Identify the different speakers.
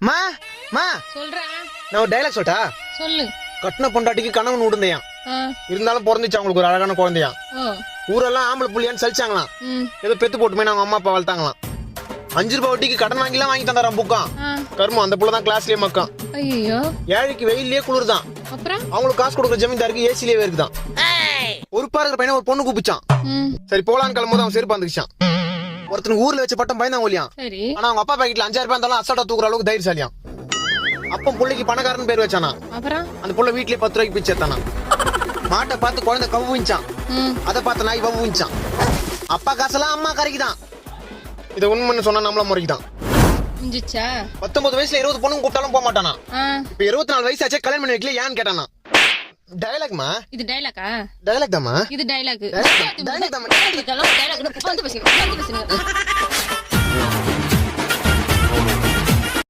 Speaker 1: மா மா
Speaker 2: சொல்றேன்.
Speaker 1: நான் ஒரு டைலாக் சொல்லட்டா?
Speaker 2: சொல்லு.
Speaker 1: கட்டின பொண்டாட்டிக்கு கணவன் விடுந்தையான், இருந்தாலும் பிறந்துச்சு அவங்களுக்கு ஒரு அழகான குழந்தையான். ஊரெல்லாம் ஆம்பளை புள்ளியான்னு சலிச்சாங்களாம். ஏதோ பெத்து போட்டுமே அவங்க அம்மா அப்பா வளர்த்தாங்களாம். 5 ரூபாய் வட்டிக்கு கடன் வாங்கிலாம் வாங்கி தந்தாராம் புக்கான். கருமம் அந்த புள்ளதான் கிளாஸ்லயே மக்கான்.
Speaker 2: ஐயோ,
Speaker 1: ஏழைக்கு வெயிலே குளிர்தான்.
Speaker 2: அப்புறம்
Speaker 1: அவங்களுக்கு காசு கொடுக்குற ஜமீன்தாருக்கு ஏசிலேயே இருக்குதான். ஒரு பாருக்கிற பையனை ஒரு பொண்ணு கூப்பிச்சான். சரி போலான்னு கிளம்பும்போது அவன் செருப்பு வந்துச்சான். ஒருத்தனுக்கு ஊர்ல வச்ச பட்டம் பயந்தான் ஒலியான். ஆனா அவங்க அப்பா பாக்கெட்ல 5000 ரூபாய் இருந்தாலும் அசால்ட்டா தூக்குற அளவுக்கு தைரியசாலியான். அப்ப புள்ளைக்கு பணக்காரன் பேர் வச்சானா.
Speaker 2: அப்புறம்
Speaker 1: அந்த புள்ள வீட்லயே 10 ரூபாய்க்கு பிச்சை எடுத்தானா. மாட்டை பார்த்து குழந்தை கவுவிச்சான். அதை பார்த்து நாய் வவுவிச்சான். அப்பா காசெல்லாம் அம்மா கரைக்குதான். இதை உண்மைன்னு சொன்னா நம்மள முறைக்குதான். 19 வயசுல 20 பொண்ணுங்க கூப்பிட்டாலும் போக மாட்டானா. இப்ப 24 வயசு ஆச்சே கல்யாணம் பண்ணி வைக்கல ஏன்னு கேட்டானா. டயலாக்மா இது?
Speaker 2: டைலாக்கா?
Speaker 1: டயலாக் தாமா
Speaker 2: இது டைலாக்.
Speaker 1: டயலாக் தாமா.